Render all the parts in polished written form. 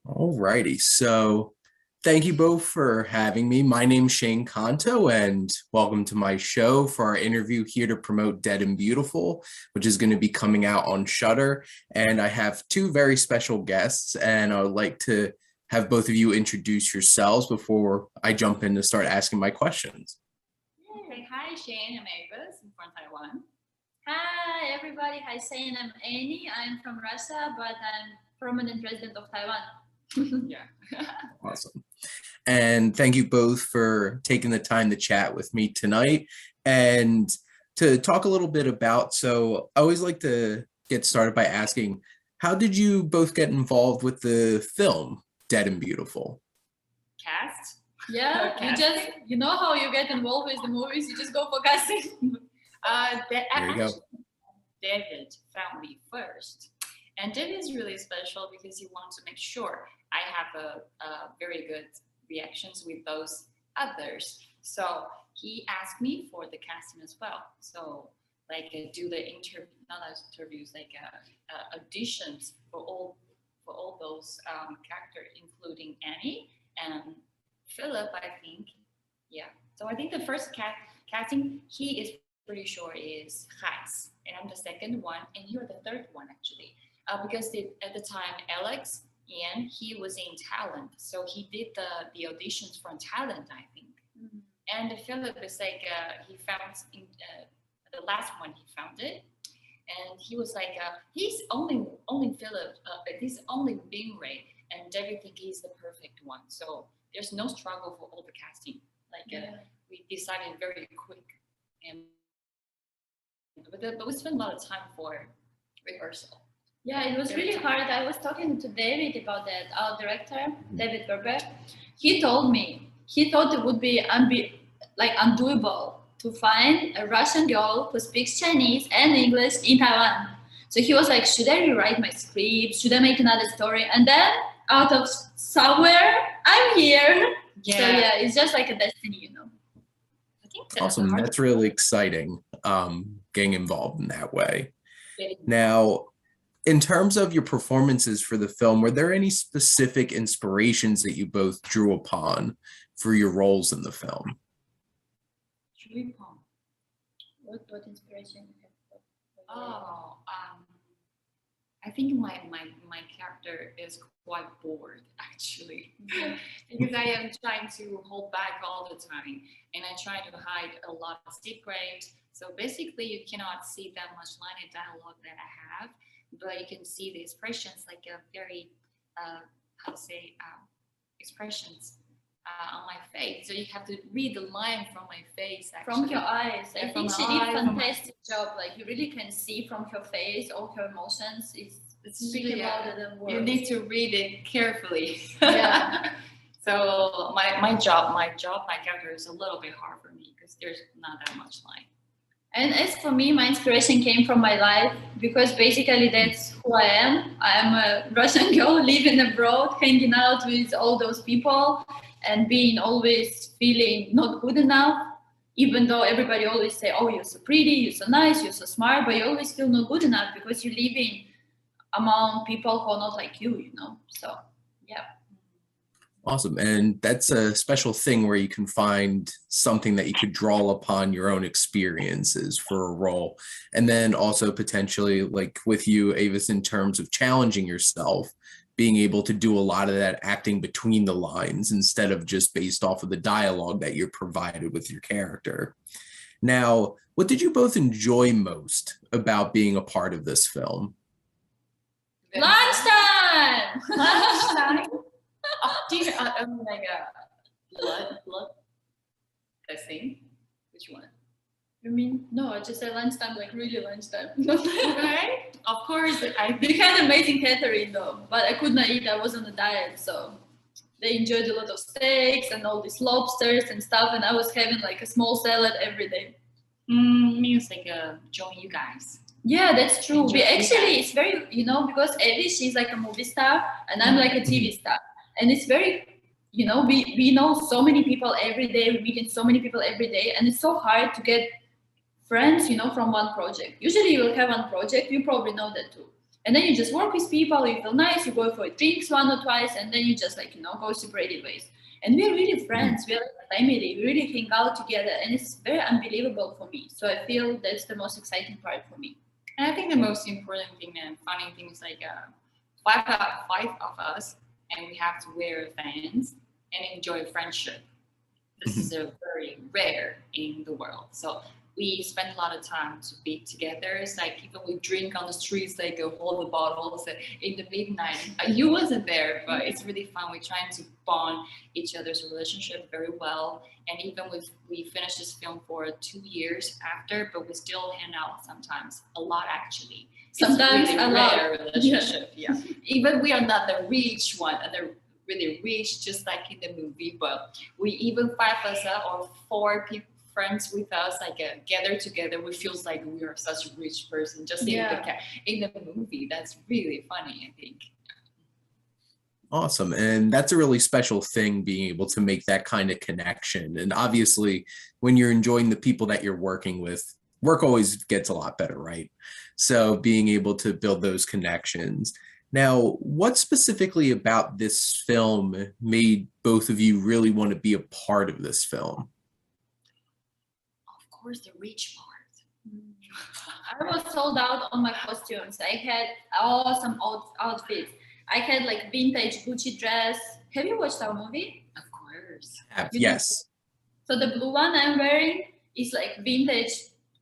Alrighty, so thank you both for having me. My name's Shane Kanto, and welcome to my show for our interview here to promote Dead and Beautiful, which is going to be coming out on Shudder. And I have two very special guests, and I would like to have both of you introduce yourselves before I jump in to start asking my questions. Okay, hi Shane, I'm Avis. I'm from Taiwan. Hi everybody, hi Shane, I'm Annie. I'm from Russia, but I'm permanent resident of Taiwan. Yeah. Awesome. And thank you both for taking the time to chat with me tonight and to talk a little bit about, so I always like to get started by asking, how did you both get involved with the film Dead and Beautiful? Cast? Yeah, you know how you get involved with the movies, you just go for casting. There you go. David found me first. And David is really special because he wants to make sure I have a very good reactions with those others. So he asked me for the casting as well. So like do the interviews, like auditions for all those characters, including Annie and Philip, I think. Yeah. So I think the first casting he is pretty sure is Gijs, and I'm the second one, and you're the third one actually. Because at the time Alex and he was in talent, so he did the auditions from talent, I think. Mm-hmm. And Philip is like he found in the last one he found it, and he was like he's only Philip, he's only Bing Ray, and David think he's the perfect one. So there's no struggle for all the casting. Like we decided very quick, and but we spent a lot of time for rehearsal. Yeah, it was really hard. I was talking to David about that, our director, David Berber. He told me he thought it would be undoable to find a Russian girl who speaks Chinese and English in Taiwan. So he was like, should I rewrite my script? Should I make another story? And then out of somewhere, I'm here. Yeah. So yeah, it's just like a destiny, you know. I think awesome. That's really exciting, getting involved in that way. Now, in terms of your performances for the film, were there any specific inspirations that you both drew upon for your roles in the film? Drew upon? What inspiration? Oh, I think my character is quite bored actually, because I am trying to hold back all the time, and I try to hide a lot of secrets. So basically, you cannot see that much line of dialogue that I have, but you can see the expressions, like a very expressions on my face. So you have to read the line from my face, actually. From your eyes. I think she did a fantastic job. Like you really can see from her face all her emotions. It's speaking louder than words. You need to read it carefully. Yeah. So my character is a little bit hard for me because there's not that much line. And as for me, my inspiration came from my life, because basically that's who I am. I'm a Russian girl living abroad, hanging out with all those people and being always feeling not good enough, even though everybody always say, oh, you're so pretty, you're so nice, you're so smart, but you always feel not good enough because you're living among people who are not like you know? So, yeah. Awesome. And that's a special thing where you can find something that you could draw upon your own experiences for a role. And then also potentially, like with you, Avis, in terms of challenging yourself, being able to do a lot of that acting between the lines instead of just based off of the dialogue that you're provided with your character. Now, what did you both enjoy most about being a part of this film? Lunchtime! Lunchtime? Do you like blood testing? Which one? You mean no? I just said lunchtime, like really lunchtime. Okay, of course. They had amazing catering though, but I could not eat. I was on a diet, so they enjoyed a lot of steaks and all these lobsters and stuff, and I was having like a small salad every day. Means like join you guys. Yeah, that's true. It's very, because Ellie, she's like a movie star and I'm like a TV star. And it's very, we know so many people every day, we meet so many people every day, and it's so hard to get friends, from one project. Usually you will have one project, you probably know that too. And then you just work with people, you feel nice, you go for drinks one or twice, and then you just like, go separated ways. And we're really friends, we're like a family, we really hang out together, and it's very unbelievable for me. So I feel that's the most exciting part for me. And I think the most important thing and funny thing is like five of us, and we have to wear fans and enjoy friendship. This is a very rare in the world. So we spend a lot of time to be together. It's like even we drink on the streets, like hold the bottles in the midnight. You wasn't there, but it's really fun. We're trying to bond each other's relationship very well. And even we finished this film for 2 years after, but we still hang out sometimes, a lot actually. Sometimes it's really a rare lot. relationship. Yeah. Even we are not the rich one, and the really rich, just like in the movie, but we even 5 of us or 4 people friends with us like gather together, we feels like we are such a rich person just in the movie. That's really funny, I think. Awesome. And that's a really special thing, being able to make that kind of connection. And obviously when you're enjoying the people that you're working with, work always gets a lot better, right? So being able to build those connections. Now, what specifically about this film made both of you really want to be a part of this film? Of course, the rich part. I was sold out on my costumes. I had awesome old outfits. I had like vintage Gucci dress. Have you watched our movie? Of course. Yes. So the blue one I'm wearing is like vintage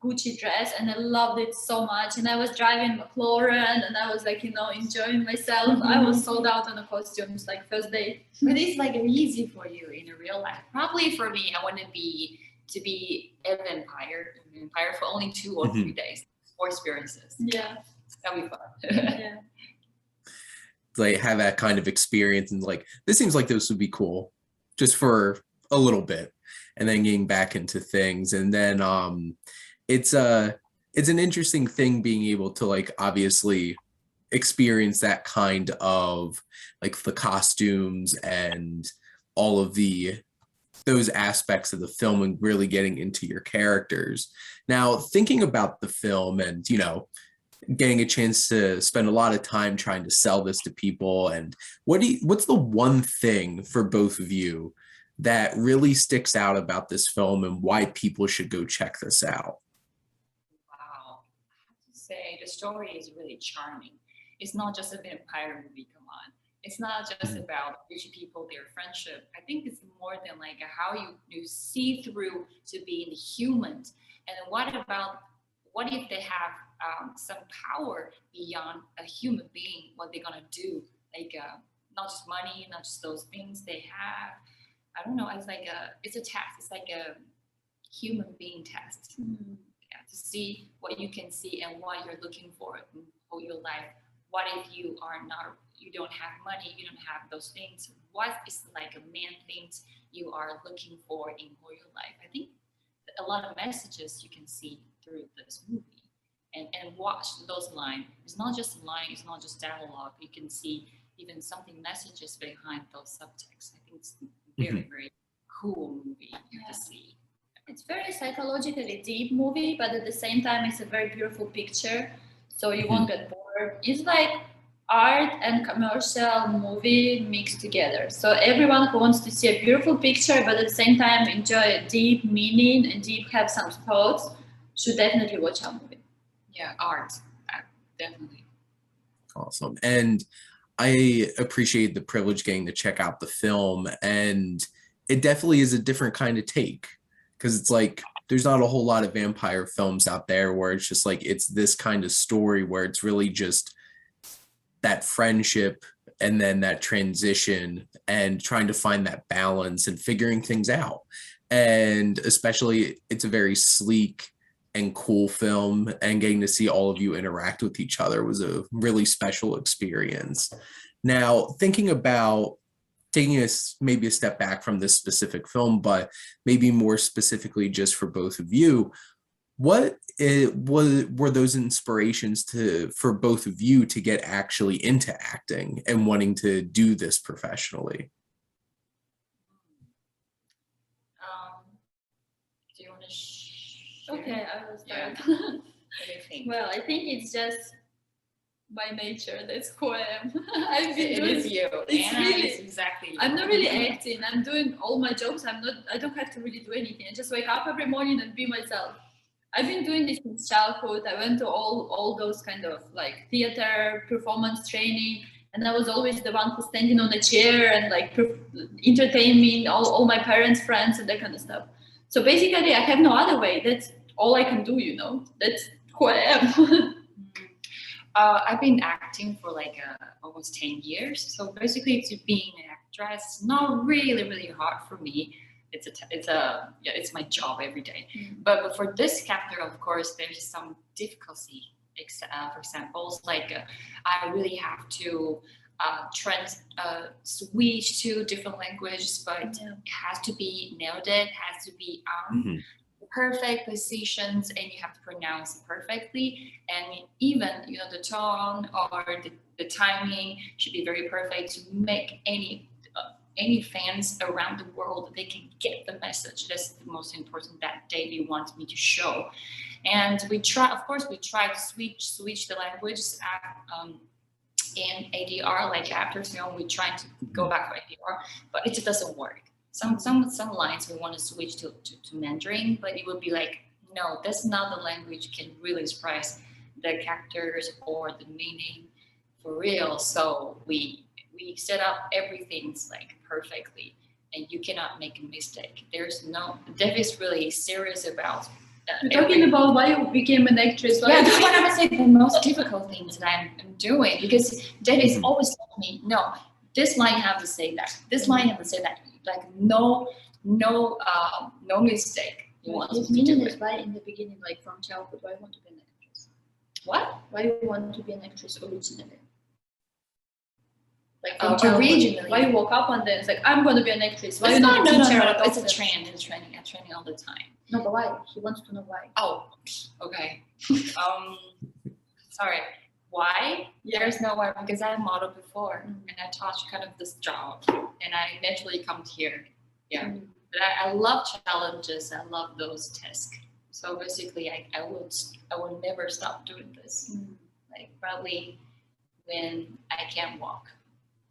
Gucci dress, and I loved it so much. And I was driving McLaren, and I was like, enjoying myself. I was sold out on the costumes like first day. But it's like easy for you in a real life. Probably for me, I want to be a vampire for only 2 or 3 days, 4 experiences. Yeah, that'll be fun. Yeah. Like have that kind of experience and like, this seems like this would be cool just for a little bit, and then getting back into things. And then it's an interesting thing being able to like obviously experience that kind of like the costumes and all of those aspects of the film and really getting into your characters. Now, thinking about the film and, getting a chance to spend a lot of time trying to sell this to people, and what's the one thing for both of you that really sticks out about this film and why people should go check this out? Wow. I have to say the story is really charming. It's not just a vampire movie, come on. It's not just about rich people, their friendship. I think it's more than like how you see through to being human. And what if they have some power beyond a human being? What they're gonna do? Like not just money, not just those things they have. I don't know. It's a test. It's like a human being test. Yeah, to see what you can see and what you're looking for in all your life. What if you don't have money, you don't have those things? What is like a main things you are looking for in all your life? I think a lot of messages you can see through this movie and watch those lines. It's not just line, it's not just dialogue. You can see even something messages behind those subtext. I think it's very, very cool movie to see. It's very psychologically deep movie, but at the same time, it's a very beautiful picture. So you won't get bored. It's like art and commercial movie mixed together. So everyone who wants to see a beautiful picture, but at the same time enjoy a deep meaning and have some thoughts, should definitely watch our movie. Yeah, art, definitely. Awesome. And I appreciate the privilege getting to check out the film, and it definitely is a different kind of take, because it's like there's not a whole lot of vampire films out there where it's just like it's this kind of story where it's really just that friendship and then that transition and trying to find that balance and figuring things out. And especially it's a very sleek and cool film, and getting to see all of you interact with each other was a really special experience. Now, thinking about taking maybe a step back from this specific film, but maybe more specifically just for both of you, were those inspirations for both of you to get actually into acting and wanting to do this professionally? Do you want to share? Okay, I will start. Yeah. What do you think? Well, I think it's just by nature. That's who I am. I've been It doing is you. It's Anna really- is exactly you. I'm not really acting. I'm doing all my jobs. I don't have to really do anything. I just wake up every morning and be myself. I've been doing this since childhood. I went to all those kind of like theater, performance training, and I was always the one who's standing on a chair and like entertaining all my parents, friends, and that kind of stuff. So basically, I have no other way. That's all I can do, you know. That's who I am. I've been acting for like almost 10 years. So basically, to being an actress, is not really hard for me. It's my job every day. But for this character, of course, there's some difficulty. For example, like I really have to switch to different languages, but it has to be nailed. It has to be perfect positions, and you have to pronounce it perfectly. And even the tone or the timing should be very perfect to make any fans around the world, they can get the message. That's the most important that David wants me to show. And we try to switch the languages in ADR, like after film, we try to go back to ADR, but it just doesn't work. Some lines we want to switch to Mandarin, but it would be like, no, that's not the language can really express the characters or the meaning for real. So we set up everything like perfectly, and you cannot make a mistake. Dev is really serious about. You're talking about why you became an actress. Yeah, that's what I would say the most difficult things that I'm doing, because Dev is always telling me, no, this line have to say that. This line have to say that. Like no mistake. You want to do it. Why in the beginning, like from childhood, why you want to be an actress? What? Why you want to be an actress originally? Like originally. Why you woke up one day and it's like, I'm going to be an actress? Why It's you not a teacher? no. or a It's a doctor? trend. It's training. I'm training all the time. No, but why? He wants to know why. Oh, okay. Sorry. Why? There's no why, because I modeled before and I taught kind of this job, and I eventually come here. Yeah. But I love challenges. I love those tasks. So basically, I will never stop doing this. Like probably when I can't walk.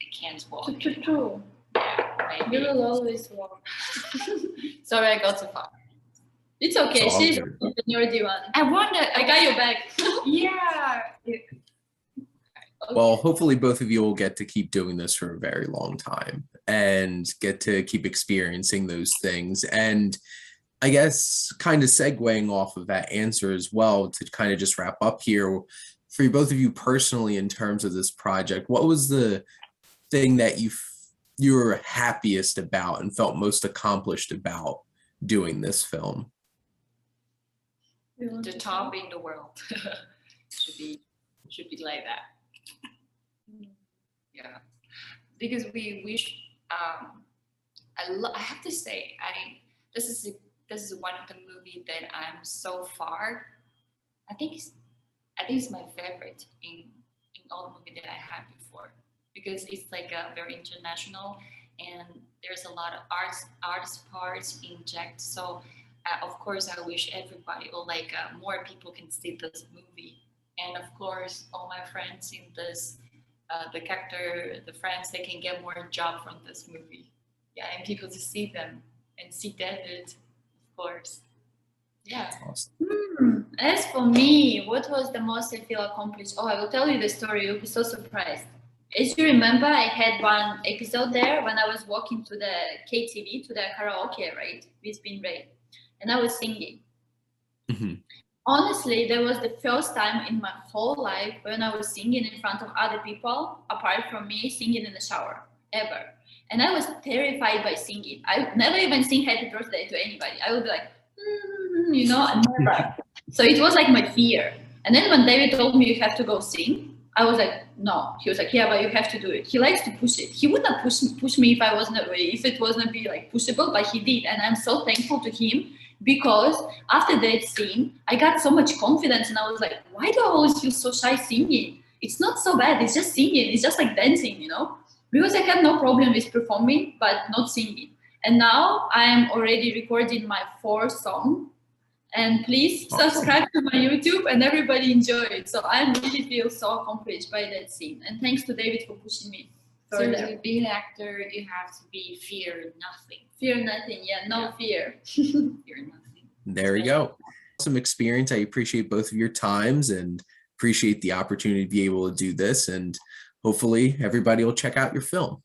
I can't walk. True. Maybe. You will always walk. Sorry, I got too far. It's okay. It's all She's good. you're the one. I wonder. I got your back. Yeah. Well, hopefully both of you will get to keep doing this for a very long time and get to keep experiencing those things. And I guess kind of segueing off of that answer as well, to kind of just wrap up here, for both of you personally in terms of this project, what was the thing that you were happiest about and felt most accomplished about doing this film? The top in the world should be like that. Yeah, because we wish. I have to say, this is one of the movies that I'm so far. I think it's my favorite in all the movies that I had before, because it's like a very international, and there's a lot of arts parts inject. So of course I wish everybody, or like more people, can see this movie. And of course all my friends in this the character, the friends, they can get more job from this movie. Yeah, and people to see them and see David, of course. Yeah. Awesome. As for me, what was the most I feel accomplished? Oh, I will tell you the story. You'll be so surprised. As you remember, I had one episode there when I was walking to the KTV, to the karaoke, right, with Bin Ray, and I was singing. Honestly, that was the first time in my whole life when I was singing in front of other people, apart from me singing in the shower, ever. And I was terrified by singing. I never even sing happy birthday to anybody. I would be like, and never. So it was like my fear. And then when David told me you have to go sing, I was like, no. He was like, yeah, but you have to do it. He likes to push it. He would not push me if it wasn't be like pushable, but he did. And I'm so thankful to him, because after that scene, I got so much confidence, and I was like, why do I always feel so shy singing? It's not so bad. It's just singing. It's just like dancing, because I had no problem with performing, but not singing. And now I'm already recording my 4th song. And please Awesome. subscribe to my YouTube, and everybody enjoy it. So I really feel so accomplished by that scene. And thanks to David for pushing me So further. to be an actor, you have to be fear nothing. Fear nothing. Yeah, no Yeah. fear. Fear nothing. There we go. Some experience. I appreciate both of your times and appreciate the opportunity to be able to do this. And hopefully everybody will check out your film.